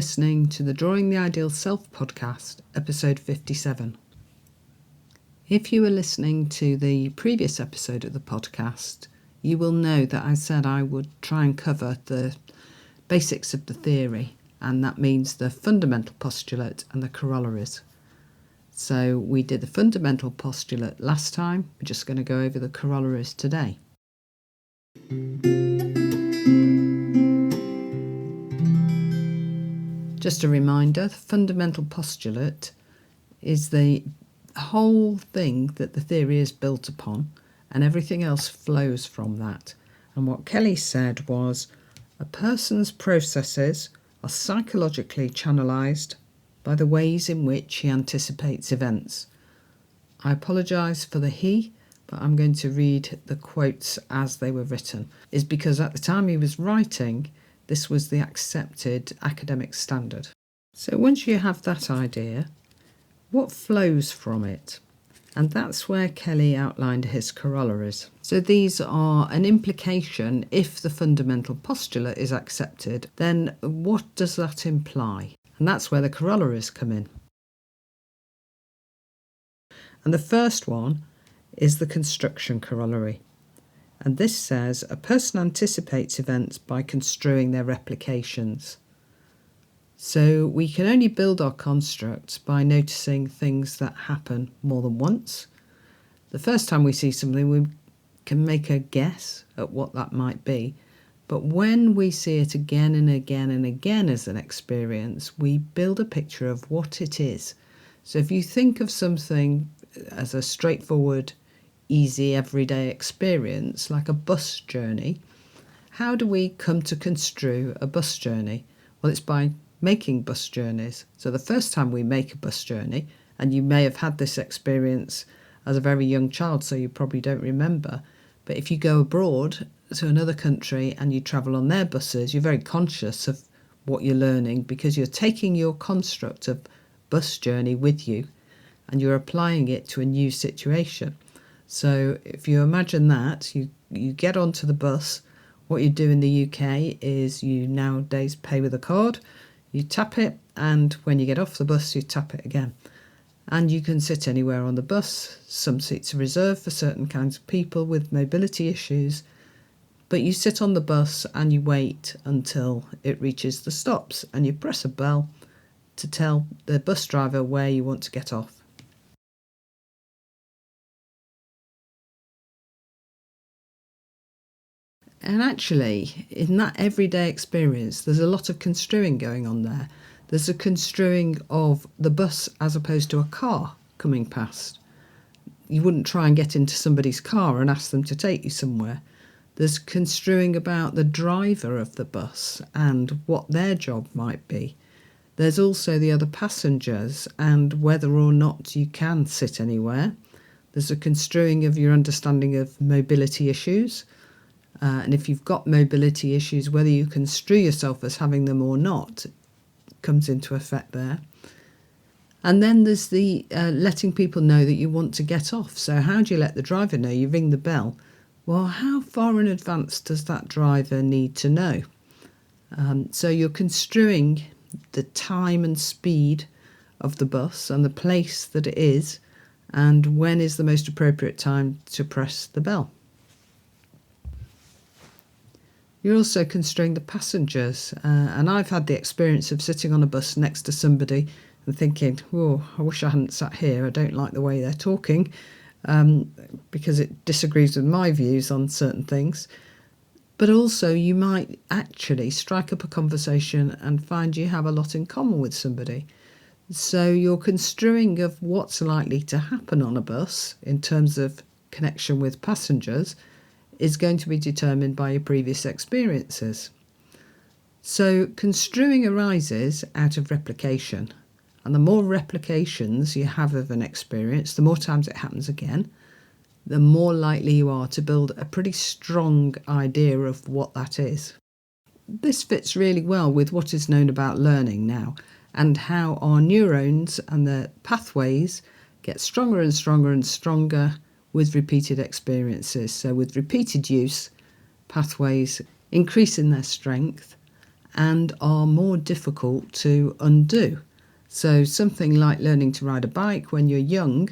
listening to the Drawing the Ideal Self podcast, episode 57. If you were listening to the previous episode of the podcast, you will know that I said I would try and cover the basics of the theory, and that means the fundamental postulate and the corollaries. So we did the fundamental postulate last time. We're just going to go over the corollaries today. Just a reminder, the fundamental postulate is the whole thing that the theory is built upon, and everything else flows from that. And what Kelly said was, a person's processes are psychologically channelized by the ways in which he anticipates events. I apologise for the he, but I'm going to read the quotes as they were written. Is because at the time he was writing, this was the accepted academic standard. So once you have that idea, what flows from it? And that's where Kelly outlined his corollaries. So these are an implication. If the fundamental postulate is accepted, then what does that imply? And that's where the corollaries come in. And the first one is the construction corollary. And this says a person anticipates events by construing their replications. So we can only build our constructs by noticing things that happen more than once. The first time we see something, we can make a guess at what that might be. But when we see it again and again and again as an experience, we build a picture of what it is. So if you think of something as a straightforward, easy, everyday experience, like a bus journey, how do we come to construe a bus journey? Well, it's by making bus journeys. So the first time we make a bus journey, and you may have had this experience as a very young child, so you probably don't remember, but if you go abroad to another country and you travel on their buses, you're very conscious of what you're learning because you're taking your construct of bus journey with you and you're applying it to a new situation. So if you imagine that, you get onto the bus. What you do in the UK is you nowadays pay with a card, you tap it, and when you get off the bus, you tap it again. And you can sit anywhere on the bus. Some seats are reserved for certain kinds of people with mobility issues, but you sit on the bus and you wait until it reaches the stops, and you press a bell to tell the bus driver where you want to get off. And actually, in that everyday experience, there's a lot of construing going on there. There's a construing of the bus as opposed to a car coming past. You wouldn't try and get into somebody's car and ask them to take you somewhere. There's construing about the driver of the bus and what their job might be. There's also the other passengers and whether or not you can sit anywhere. There's a construing of your understanding of mobility issues. And if you've got mobility issues, whether you construe yourself as having them or not comes into effect there. And then there's the letting people know that you want to get off. So how do you let the driver know? You ring the bell. Well, how far in advance does that driver need to know? So you're construing the time and speed of the bus and the place that it is, and when is the most appropriate time to press the bell. You're also construing the passengers, and I've had the experience of sitting on a bus next to somebody and thinking, oh, I wish I hadn't sat here. I don't like the way they're talking because it disagrees with my views on certain things. But also you might actually strike up a conversation and find you have a lot in common with somebody. So your construing of what's likely to happen on a bus in terms of connection with passengers is going to be determined by your previous experiences. So construing arises out of replication, and the more replications you have of an experience, the more times it happens again, the more likely you are to build a pretty strong idea of what that is. This fits really well with what is known about learning now, and how our neurons and the pathways get stronger and stronger and stronger with repeated experiences. So with repeated use, pathways increase in their strength, and are more difficult to undo. So something like learning to ride a bike when you're young,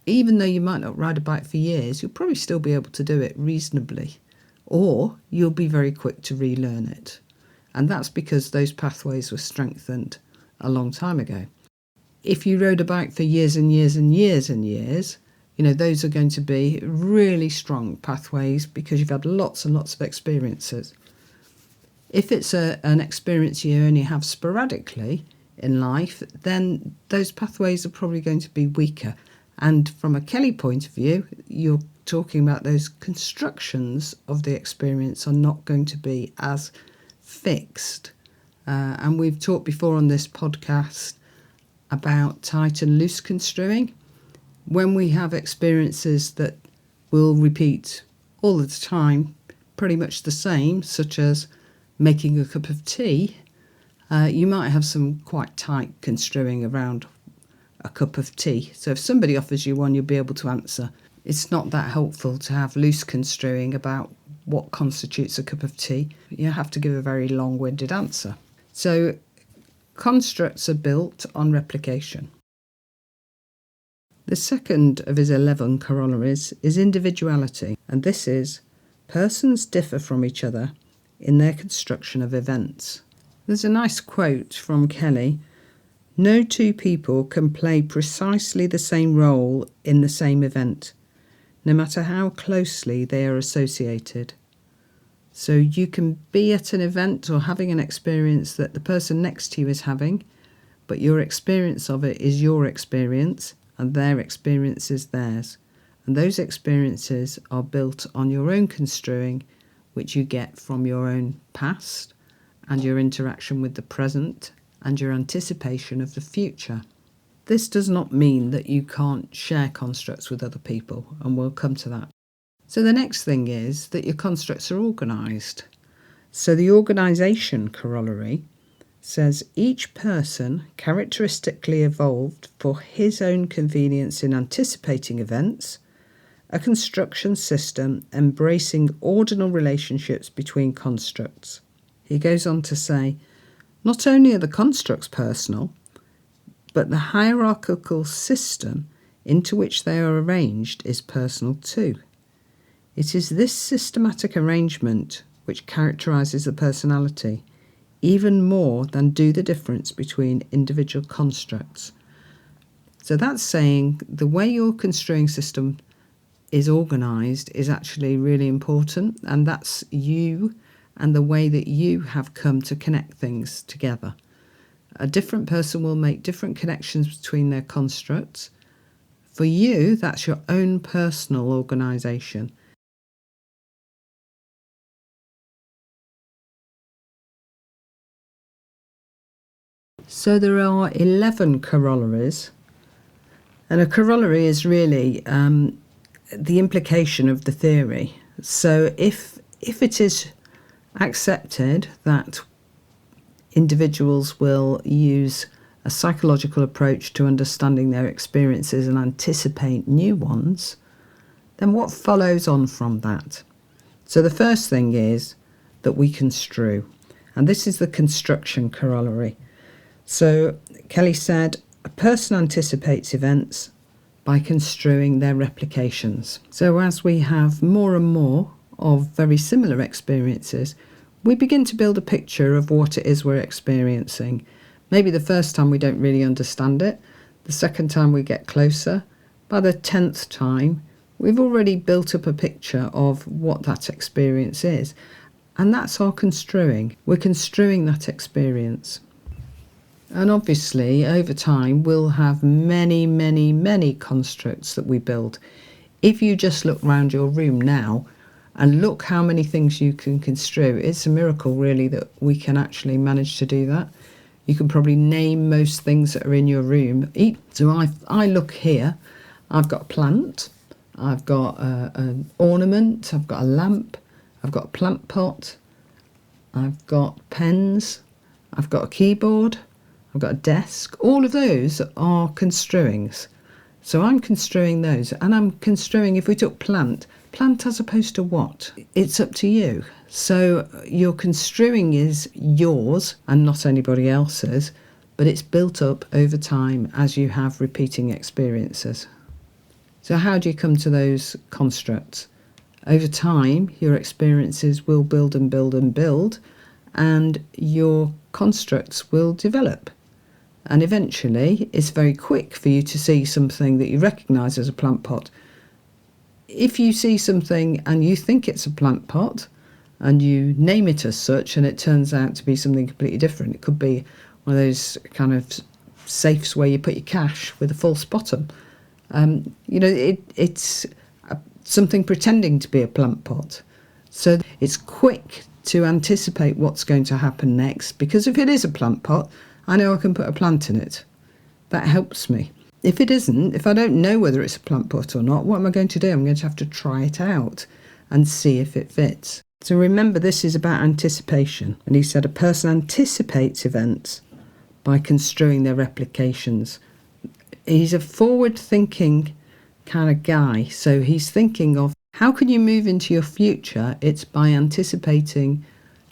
even though you might not ride a bike for years, you'll probably still be able to do it reasonably, or you'll be very quick to relearn it. And that's because those pathways were strengthened a long time ago. If you rode a bike for years and years and years and years, those are going to be really strong pathways because you've had lots and lots of experiences. If it's an experience you only have sporadically in life, then those pathways are probably going to be weaker. And from a Kelly point of view, you're talking about those constructions of the experience are not going to be as fixed. And we've talked before on this podcast about tight and loose construing. When we have experiences that will repeat all the time, pretty much the same, such as making a cup of tea, you might have some quite tight construing around a cup of tea. So if somebody offers you one, you'll be able to answer. It's not that helpful to have loose construing about what constitutes a cup of tea. You have to give a very long-winded answer. So constructs are built on replication. The second of his 11 corollaries is individuality, and this is persons differ from each other in their construction of events. There's a nice quote from Kelly: "No two people can play precisely the same role in the same event, no matter how closely they are associated." So you can be at an event or having an experience that the person next to you is having, but your experience of it is your experience and their experience is theirs. And those experiences are built on your own construing, which you get from your own past and your interaction with the present and your anticipation of the future. This does not mean that you can't share constructs with other people, and we'll come to that. So the next thing is that your constructs are organised. So the organisation corollary says each person characteristically evolved for his own convenience in anticipating events, a construction system embracing ordinal relationships between constructs. He goes on to say, not only are the constructs personal, but the hierarchical system into which they are arranged is personal too. It is this systematic arrangement which characterises the personality, even more than do the difference between individual constructs. So that's saying the way your construing system is organised is actually really important, and that's you and the way that you have come to connect things together. A different person will make different connections between their constructs. For you, that's your own personal organisation. So there are 11 corollaries, and a corollary is really the implication of the theory. So if it is accepted that individuals will use a psychological approach to understanding their experiences and anticipate new ones, then what follows on from that? So the first thing is that we construe, and this is the construction corollary. So Kelly said, a person anticipates events by construing their replications. So as we have more and more of very similar experiences, we begin to build a picture of what it is we're experiencing. Maybe the first time we don't really understand it. The second time we get closer. By the 10th time, we've already built up a picture of what that experience is. And that's our construing. We're construing that experience. And obviously, over time, we'll have many, many, many constructs that we build. If you just look around your room now and look how many things you can construe, it's a miracle, really, that we can actually manage to do that. You can probably name most things that are in your room. So I look here, I've got a plant, I've got an ornament, I've got a lamp, I've got a plant pot, I've got pens, I've got a keyboard, I've got a desk. All of those are construings. So I'm construing those, and I'm construing, if we took plant, Plant as opposed to what? It's up to you. So your construing is yours and not anybody else's, but it's built up over time as you have repeating experiences. So how do you come to those constructs? Over time, your experiences will build and build and build, and your constructs will develop. And eventually, it's very quick for you to see something that you recognise as a plant pot. If you see something and you think it's a plant pot, and you name it as such, and it turns out to be something completely different, it could be one of those kind of safes where you put your cash with a false bottom. It's something pretending to be a plant pot. So it's quick to anticipate what's going to happen next, because if it is a plant pot, I know I can put a plant in it. That helps me. If it isn't, if I don't know whether it's a plant pot or not, what am I going to do? I'm going to have to try it out and see if it fits. So remember, this is about anticipation. And he said a person anticipates events by construing their replications. He's a forward-thinking kind of guy. So he's thinking of how can you move into your future? It's by anticipating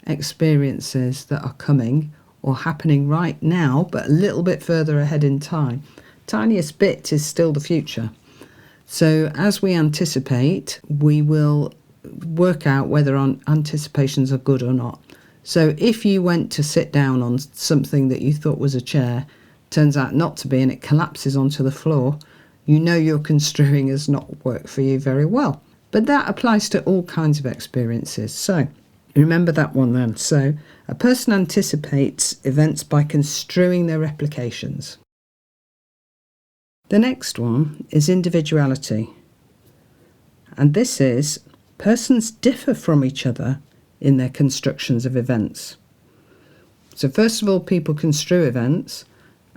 experiences that are coming or happening right now, but a little bit further ahead in time. Tiniest bit is still the future. So as we anticipate, we will work out whether anticipations are good or not. So if you went to sit down on something that you thought was a chair, turns out not to be, and it collapses onto the floor, you know your construing has not worked for you very well. But that applies to all kinds of experiences. So remember that one then. So a person anticipates events by construing their replications. The next one is individuality. And this is persons differ from each other in their constructions of events. So first of all, people construe events,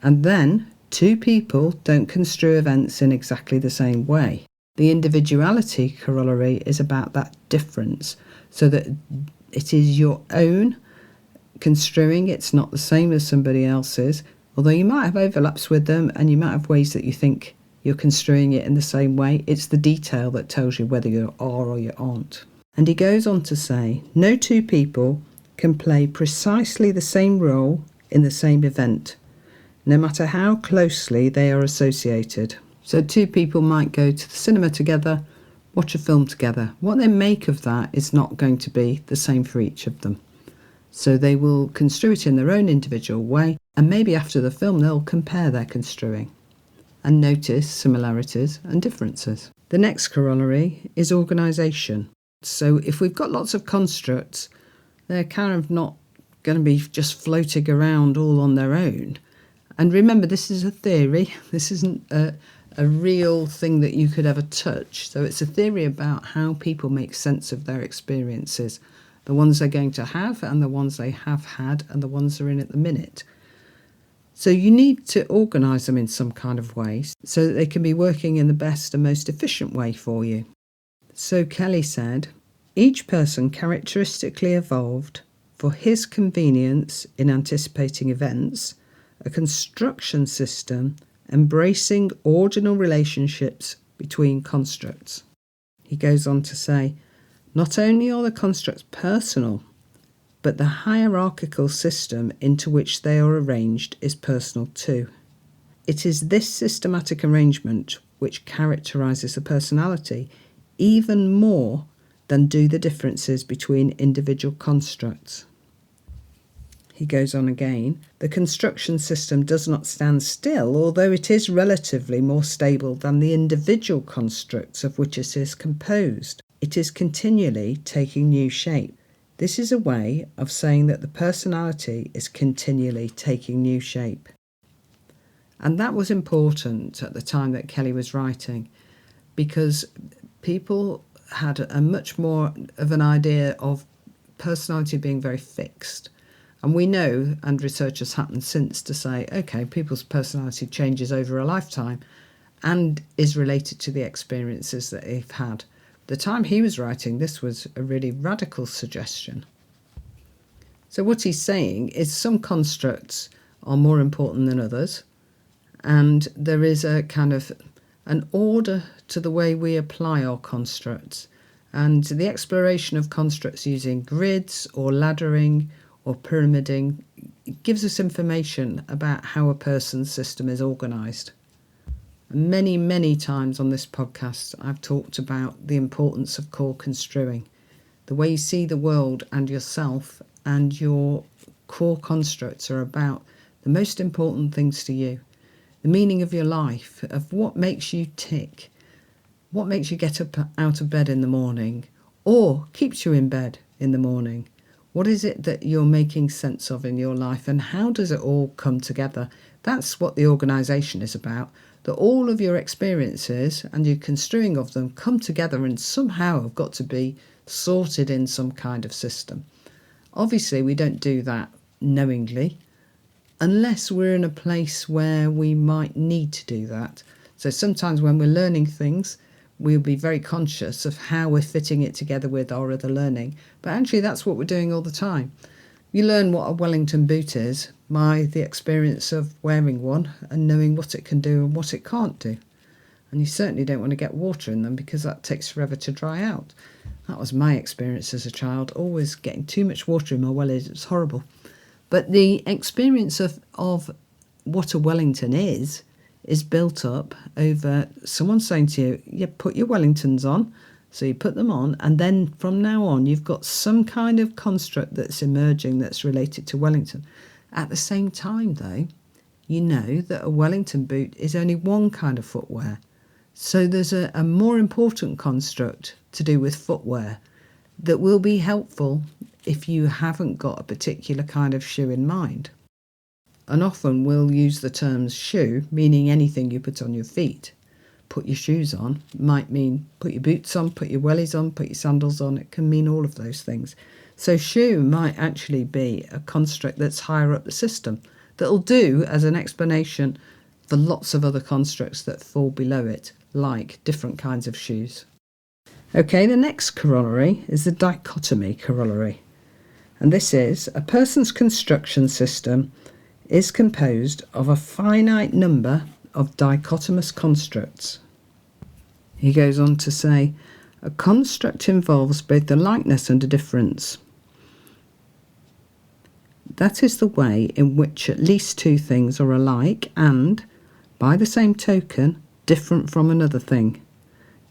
and then two people don't construe events in exactly the same way. The individuality corollary is about that difference, so that it is your own construing. It's not the same as somebody else's, although you might have overlaps with them and you might have ways that you think you're construing it in the same way. It's the detail that tells you whether you are or you aren't. And he goes on to say, no two people can play precisely the same role in the same event, no matter how closely they are associated. So two people might go to the cinema together, watch a film together. What they make of that is not going to be the same for each of them. So they will construe it in their own individual way, and maybe after the film they'll compare their construing and notice similarities and differences. The next corollary is organisation. So if we've got lots of constructs, they're kind of not going to be just floating around all on their own. And remember, this is a theory. This isn't a real thing that you could ever touch. So it's a theory about how people make sense of their experiences, the ones they're going to have and the ones they have had and the ones they're in at the minute. So you need to organise them in some kind of way so that they can be working in the best and most efficient way for you. So Kelly said, each person characteristically evolved for his convenience in anticipating events, a construction system embracing ordinal relationships between constructs. He goes on to say, not only are the constructs personal, but the hierarchical system into which they are arranged is personal too. It is this systematic arrangement which characterises the personality even more than do the differences between individual constructs. He goes on again, the construction system does not stand still, although it is relatively more stable than the individual constructs of which it is composed. It is continually taking new shape. This is a way of saying that the personality is continually taking new shape. And that was important at the time that Kelly was writing, because people had a much more of an idea of personality being very fixed. And we know, and research has happened since to say, okay, people's personality changes over a lifetime and is related to the experiences that they've had. The time he was writing, this was a really radical suggestion. So what he's saying is some constructs are more important than others, and there is a kind of an order to the way we apply our constructs. And the exploration of constructs using grids or laddering or pyramiding gives us information about how a person's system is organised. Many, many times on this podcast, I've talked about the importance of core construing, the way you see the world and yourself, and your core constructs are about the most important things to you, the meaning of your life, of what makes you tick, what makes you get up out of bed in the morning or keeps you in bed in the morning. What is it that you're making sense of in your life, and how does it all come together? That's what the organisation is about, that all of your experiences and your construing of them come together and somehow have got to be sorted in some kind of system. Obviously, we don't do that knowingly unless we're in a place where we might need to do that. So sometimes when we're learning things, we'll be very conscious of how we're fitting it together with our other learning. But actually, that's what we're doing all the time. You learn what a Wellington boot is by the experience of wearing one and knowing what it can do and what it can't do. And you certainly don't want to get water in them because that takes forever to dry out. That was my experience as a child, always getting too much water in my wellies. It was horrible. But the experience of what a Wellington is built up over someone saying to you, yeah, put your Wellingtons on. So you put them on, and then from now on, you've got some kind of construct that's emerging that's related to Wellington. At the same time, though, you know that a Wellington boot is only one kind of footwear. So there's a more important construct to do with footwear that will be helpful if you haven't got a particular kind of shoe in mind. And often we'll use the terms shoe, meaning anything you put on your feet. Put your shoes on might mean put your boots on, put your wellies on, put your sandals on. It can mean all of those things. So shoe might actually be a construct that's higher up the system that'll do as an explanation for lots of other constructs that fall below it, like different kinds of shoes. Okay, the next corollary is the dichotomy corollary. And this is a person's construction system is composed of a finite number of dichotomous constructs. He goes on to say, a construct involves both a likeness and a difference. That is the way in which at least two things are alike and, by the same token, different from another thing.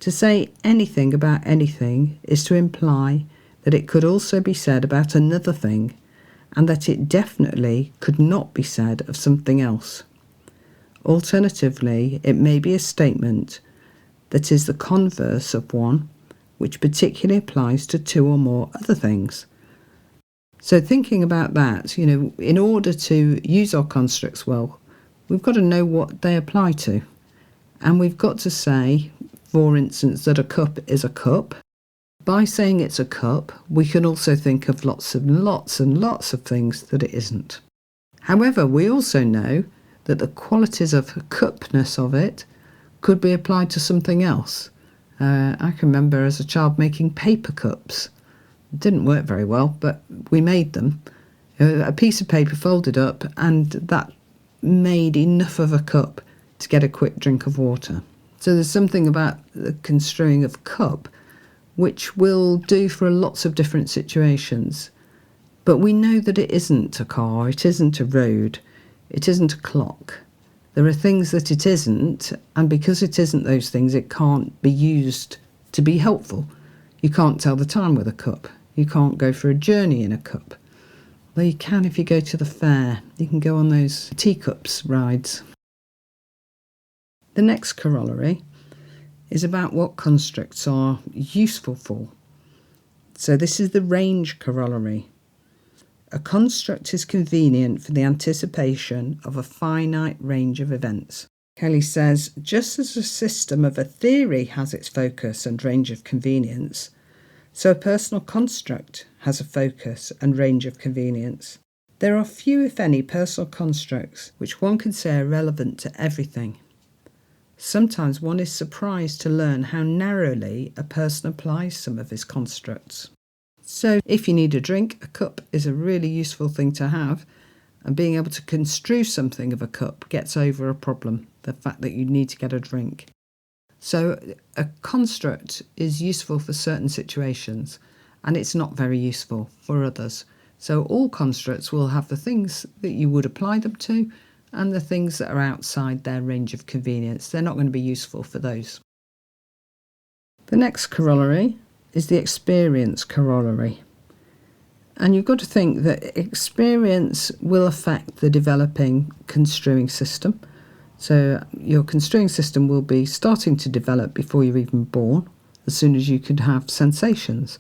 To say anything about anything is to imply that it could also be said about another thing, and that it definitely could not be said of something else. Alternatively, it may be a statement that is the converse of one, which particularly applies to two or more other things. So thinking about that, in order to use our constructs well, we've got to know what they apply to. And we've got to say, for instance, that a cup is a cup. By saying it's a cup, we can also think of lots and lots of things that it isn't. However, we also know that the qualities of cupness of it could be applied to something else. I can remember as a child making paper cups. It didn't work very well, but we made them. A piece of paper folded up, and that made enough of a cup to get a quick drink of water. So there's something about the construing of cup which will do for lots of different situations. But we know that it isn't a car, it isn't a road, it isn't a clock. There are things that it isn't, and because it isn't those things, it can't be used to be helpful. You can't tell the time with a cup. You can't go for a journey in a cup. Though you can if you go to the fair. You can go on those teacups rides. The next corollary is about what constructs are useful for. So this is the range corollary. A construct is convenient for the anticipation of a finite range of events. Kelly says, just as a system of a theory has its focus and range of convenience, so a personal construct has a focus and range of convenience. There are few, if any, personal constructs which one can say are relevant to everything. Sometimes one is surprised to learn how narrowly a person applies some of his constructs. So if you need a drink, a cup is a really useful thing to have, and being able to construe something of a cup gets over a problem, the fact that you need to get a drink. So a construct is useful for certain situations and it's not very useful for others. So all constructs will have the things that you would apply them to and the things that are outside their range of convenience. They're not going to be useful for those. The next corollary is the experience corollary. And you've got to think that experience will affect the developing construing system. So your construing system will be starting to develop before you're even born, as soon as you could have sensations.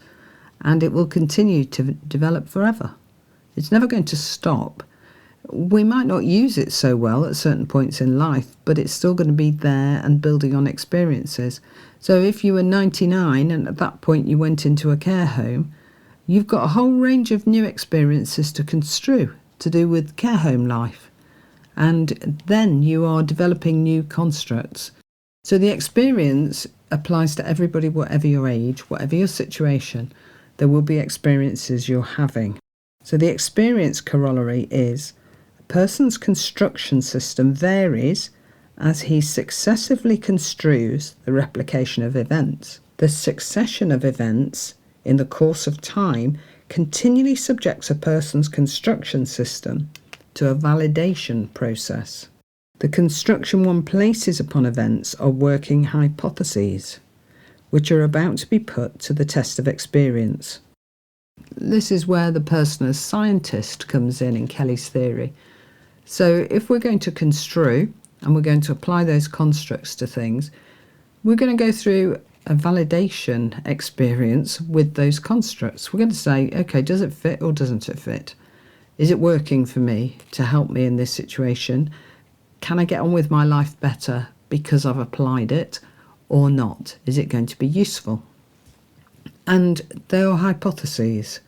And it will continue to develop forever. It's never going to stop. We might not use it so well at certain points in life, but it's still going to be there and building on experiences. So if you were 99 and at that point you went into a care home, you've got a whole range of new experiences to construe to do with care home life. And then you are developing new constructs. So the experience applies to everybody, whatever your age, whatever your situation. There will be experiences you're having. So the experience corollary is a person's construction system varies as he successively construes the replication of events. The succession of events in the course of time continually subjects a person's construction system to a validation process. The construction one places upon events are working hypotheses, which are about to be put to the test of experience. This is where the person as scientist comes in Kelly's theory. So if we're going to construe and we're going to apply those constructs to things, we're going to go through a validation experience with those constructs. We're going to say, okay, does it fit or doesn't it fit? Is it working for me to help me in this situation? Can I get on with my life better because I've applied it or not? Is it going to be useful? And they are hypotheses.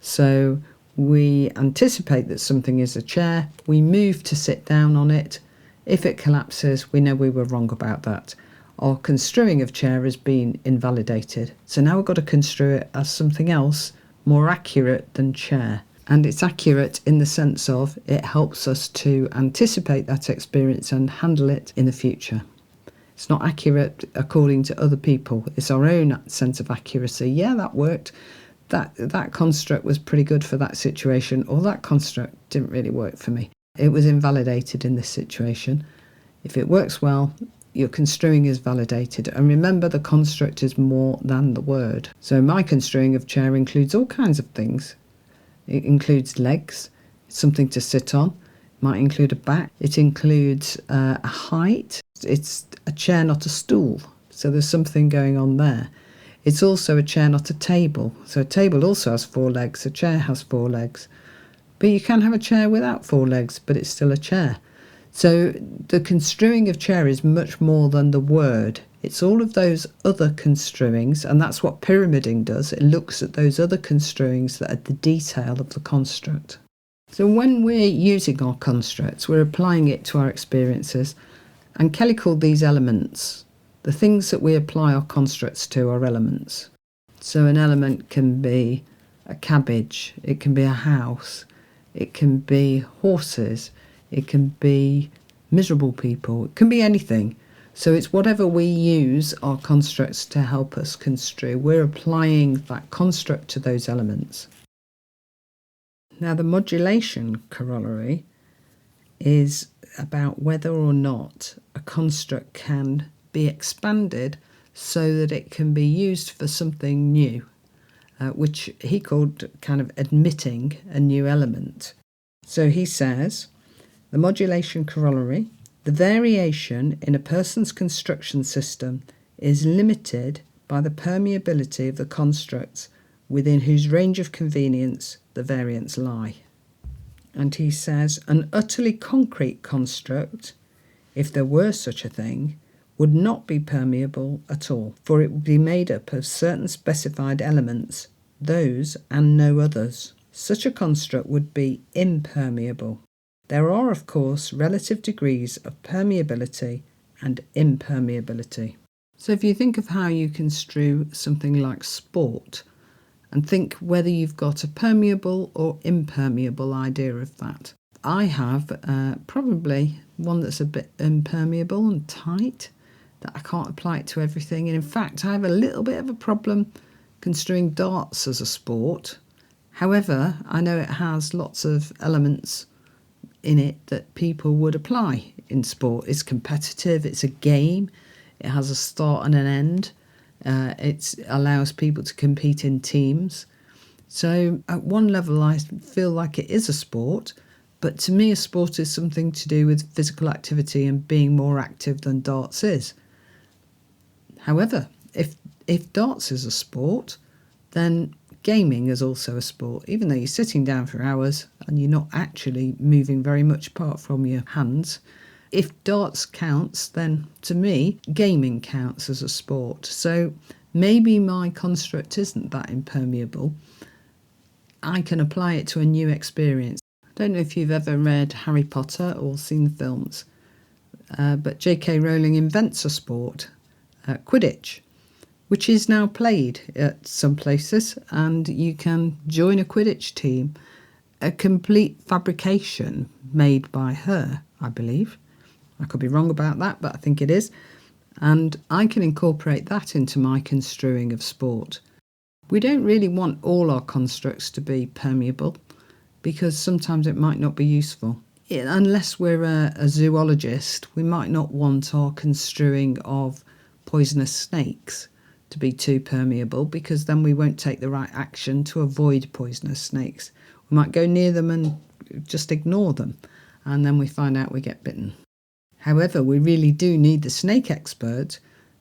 So we anticipate that something is a chair. We move to sit down on it. If it collapses, we know we were wrong about that. Our construing of chair has been invalidated. So now we've got to construe it as something else more accurate than chair. And it's accurate in the sense of it helps us to anticipate that experience and handle it in the future. It's not accurate according to other people. It's our own sense of accuracy. Yeah, that worked. That construct was pretty good for that situation, or that construct didn't really work for me. It was invalidated in this situation. If it works well, your construing is validated. And remember, the construct is more than the word. So my construing of chair includes all kinds of things. It includes legs, something to sit on. It might include a back. It includes a height. It's a chair, not a stool. So there's something going on there. It's also a chair, not a table. So a table also has 4 legs. A chair has 4 legs. But you can have a chair without 4 legs, but it's still a chair. So the construing of chair is much more than the word. It's all of those other construings, and that's what pyramiding does. It looks at those other construings that are the detail of the construct. So when we're using our constructs, we're applying it to our experiences, and Kelly called these elements. The things that we apply our constructs to are elements. So an element can be a cabbage, it can be a house, it can be horses, it can be miserable people, it can be anything. So it's whatever we use our constructs to help us construe. We're applying that construct to those elements. Now the modulation corollary is about whether or not a construct can be expanded so that it can be used for something new, which he called kind of admitting a new element. So he says, the modulation corollary, the variation in a person's construction system is limited by the permeability of the constructs within whose range of convenience the variants lie. And he says, an utterly concrete construct, if there were such a thing, would not be permeable at all, for it would be made up of certain specified elements, those and no others. Such a construct would be impermeable. There are, of course, relative degrees of permeability and impermeability. So if you think of how you construe something like sport, and think whether you've got a permeable or impermeable idea of that. I have probably one that's a bit impermeable and tight, that I can't apply it to everything. And in fact, I have a little bit of a problem construing darts as a sport. However, I know it has lots of elements in it that people would apply in sport. It's competitive, it's a game, it has a start and an end, it allows people to compete in teams. So at one level I feel like it is a sport, but to me a sport is something to do with physical activity and being more active than darts is. However, if darts is a sport, then gaming is also a sport, even though you're sitting down for hours and you're not actually moving very much apart from your hands. If darts counts, then to me, gaming counts as a sport. So maybe my construct isn't that impermeable. I can apply it to a new experience. I don't know if you've ever read Harry Potter or seen the films, but J.K. Rowling invents a sport, Quidditch, which is now played at some places, and you can join a Quidditch team, a complete fabrication made by her, I believe. I could be wrong about that, but I think it is. And I can incorporate that into my construing of sport. We don't really want all our constructs to be permeable, because sometimes it might not be useful. Unless we're a zoologist, we might not want our construing of poisonous snakes to be too permeable, because then we won't take the right action to avoid poisonous snakes. We might go near them and just ignore them, and then we find out we get bitten. However, we really do need the snake expert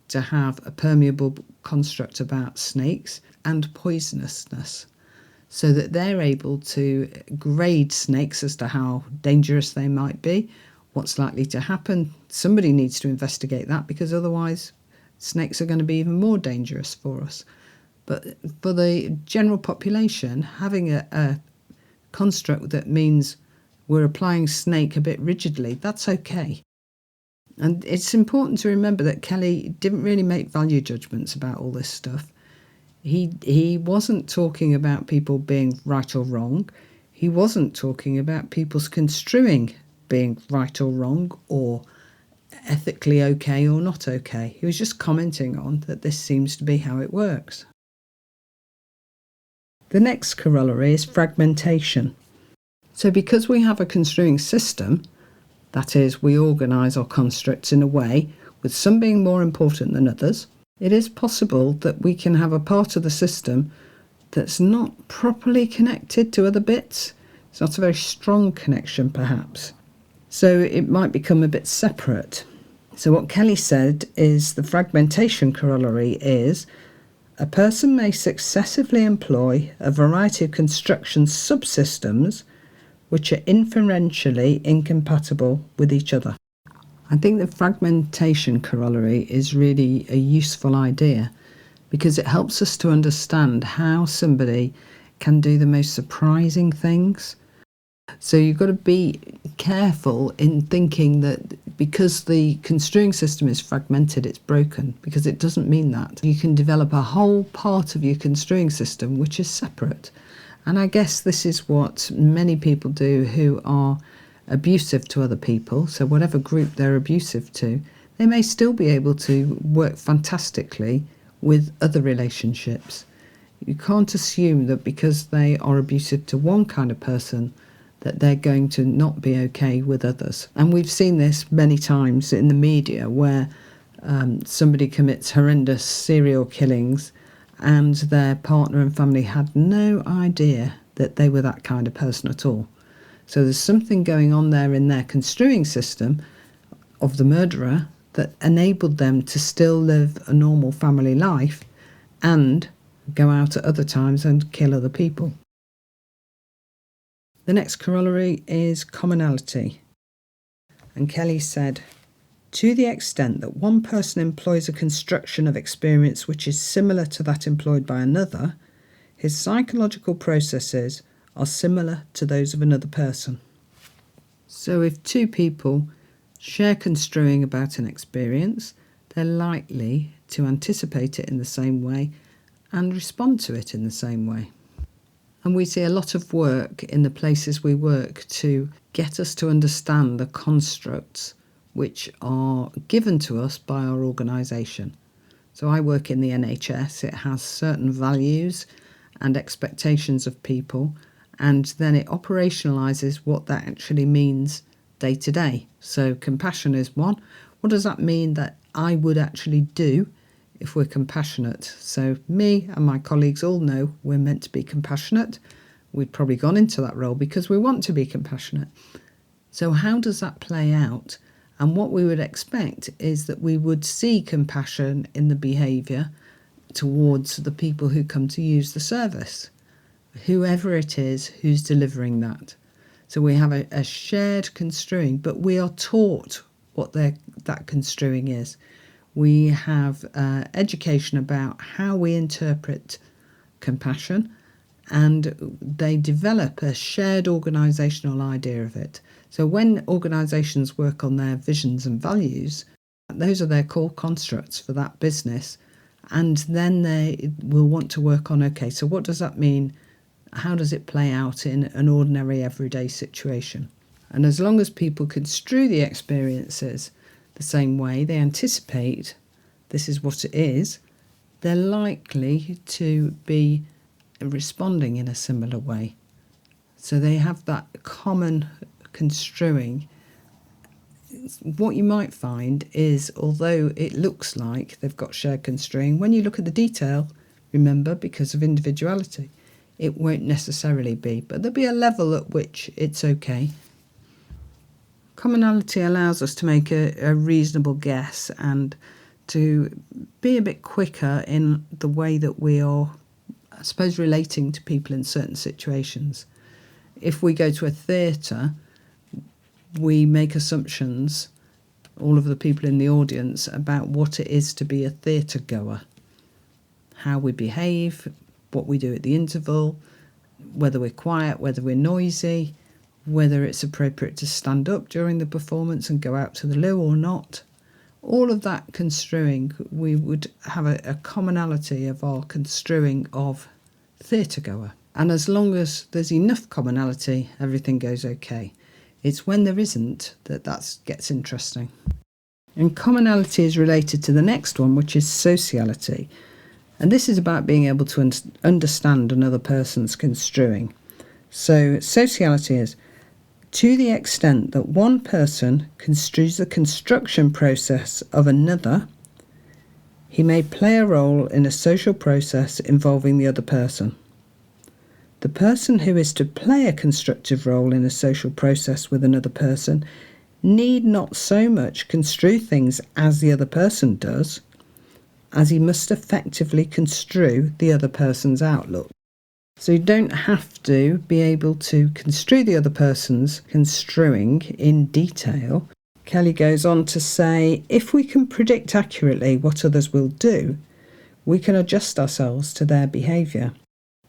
to have a permeable construct about snakes and poisonousness, so that they're able to grade snakes as to how dangerous they might be, what's likely to happen. Somebody needs to investigate that, because otherwise snakes are going to be even more dangerous for us. But for the general population, having a construct that means we're applying snake a bit rigidly, that's okay. And it's important to remember that Kelly didn't really make value judgments about all this stuff. He wasn't talking about people being right or wrong. He wasn't talking about people's construing being right or wrong, or ethically okay or not okay. He was just commenting on that this seems to be how it works. The next corollary is fragmentation. So because we have a construing system, that is, we organise our constructs in a way with some being more important than others, it is possible that we can have a part of the system that's not properly connected to other bits. It's not a very strong connection perhaps. So it might become a bit separate. So what Kelly said is the fragmentation corollary is a person may successively employ a variety of construction subsystems which are inferentially incompatible with each other. I think the fragmentation corollary is really a useful idea, because it helps us to understand how somebody can do the most surprising things. So you've got to be careful in thinking that because the construing system is fragmented, it's broken, because it doesn't mean that. You can develop a whole part of your construing system which is separate. And I guess this is what many people do who are abusive to other people. So whatever group they're abusive to, they may still be able to work fantastically with other relationships. You can't assume that because they are abusive to one kind of person that they're going to not be okay with others. And we've seen this many times in the media where somebody commits horrendous serial killings and their partner and family had no idea that they were that kind of person at all. So there's something going on there in their construing system of the murderer that enabled them to still live a normal family life and go out at other times and kill other people. The next corollary is commonality. And Kelly said, to the extent that one person employs a construction of experience which is similar to that employed by another, his psychological processes are similar to those of another person. So if two people share construing about an experience, they're likely to anticipate it in the same way and respond to it in the same way. And we see a lot of work in the places we work to get us to understand the constructs which are given to us by our organisation. So I work in the NHS. It has certain values and expectations of people, and then it operationalises what that actually means day to day. So compassion is one. What does that mean that I would actually do if we're compassionate? So me and my colleagues all know we're meant to be compassionate. We've probably gone into that role because we want to be compassionate. So how does that play out? And what we would expect is that we would see compassion in the behaviour towards the people who come to use the service, whoever it is who's delivering that. So we have a shared construing, but we are taught what that construing is. We have education about how we interpret compassion, and they develop a shared organisational idea of it. So when organisations work on their visions and values, those are their core constructs for that business, and then they will want to work on, okay, so what does that mean? How does it play out in an ordinary everyday situation? And as long as people construe the experiences the same way, they anticipate this is what it is, they're likely to be responding in a similar way. So they have that common construing. What you might find is, although it looks like they've got shared construing, when you look at the detail, remember, because of individuality, it won't necessarily be, but there'll be a level at which it's okay. Commonality allows us to make a reasonable guess and to be a bit quicker in the way that we are, I suppose, relating to people in certain situations. If we go to a theatre, we make assumptions, all of the people in the audience, about what it is to be a theatre goer, how we behave, what we do at the interval, whether we're quiet, whether we're noisy, whether it's appropriate to stand up during the performance and go out to the loo or not. All of that construing, we would have a commonality of our construing of theatre goer. And as long as there's enough commonality, everything goes okay. It's when there isn't that gets interesting. And commonality is related to the next one, which is sociality. And this is about being able to understand another person's construing. So sociality is, to the extent that one person construes the construction process of another, he may play a role in a social process involving the other person. The person who is to play a constructive role in a social process with another person need not so much construe things as the other person does, as he must effectively construe the other person's outlook. So you don't have to be able to construe the other person's construing in detail. Kelly goes on to say, if we can predict accurately what others will do, we can adjust ourselves to their behaviour.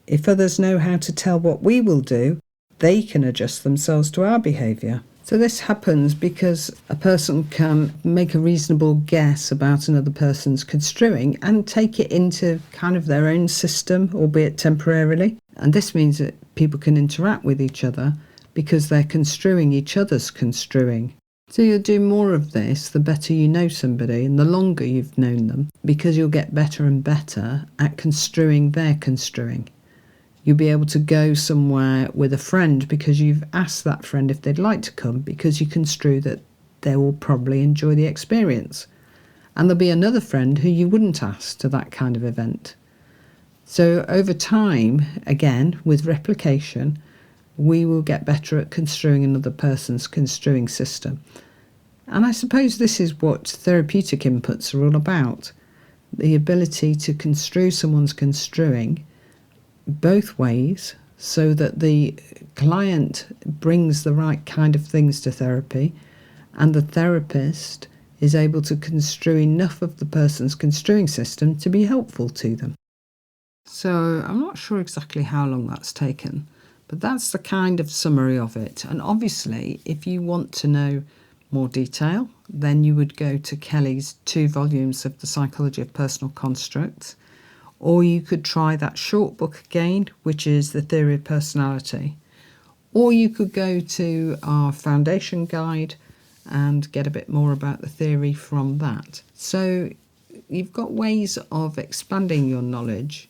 If others know how to tell what we will do, they can adjust themselves to our behaviour. So this happens because a person can make a reasonable guess about another person's construing and take it into kind of their own system, albeit temporarily. And this means that people can interact with each other because they're construing each other's construing. So you'll do more of this the better you know somebody and the longer you've known them, because you'll get better and better at construing their construing. You'll be able to go somewhere with a friend because you've asked that friend if they'd like to come, because you construe that they will probably enjoy the experience. And there'll be another friend who you wouldn't ask to that kind of event. So over time, again, with replication, we will get better at construing another person's construing system. And I suppose this is what therapeutic inputs are all about. The ability to construe someone's construing both ways, so that the client brings the right kind of things to therapy and the therapist is able to construe enough of the person's construing system to be helpful to them. So I'm not sure exactly how long that's taken, but that's the kind of summary of it. And obviously, if you want to know more detail, then you would go to Kelly's 2 volumes of The Psychology of Personal Constructs. Or you could try that short book again, which is The Theory of Personality. Or you could go to our foundation guide and get a bit more about the theory from that. So you've got ways of expanding your knowledge.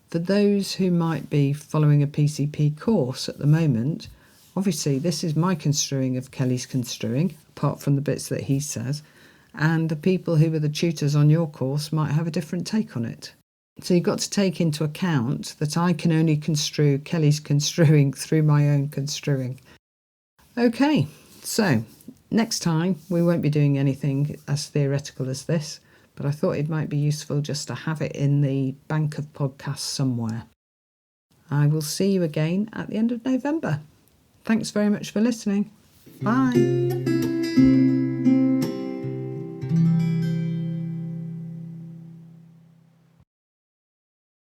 For those who might be following a PCP course at the moment, obviously this is my construing of Kelly's construing, apart from the bits that he says, and the people who are the tutors on your course might have a different take on it. So you've got to take into account that I can only construe Kelly's construing through my own construing. Okay, so next time we won't be doing anything as theoretical as this, but I thought it might be useful just to have it in the bank of podcasts somewhere. I will see you again at the end of November. Thanks very much for listening. Bye.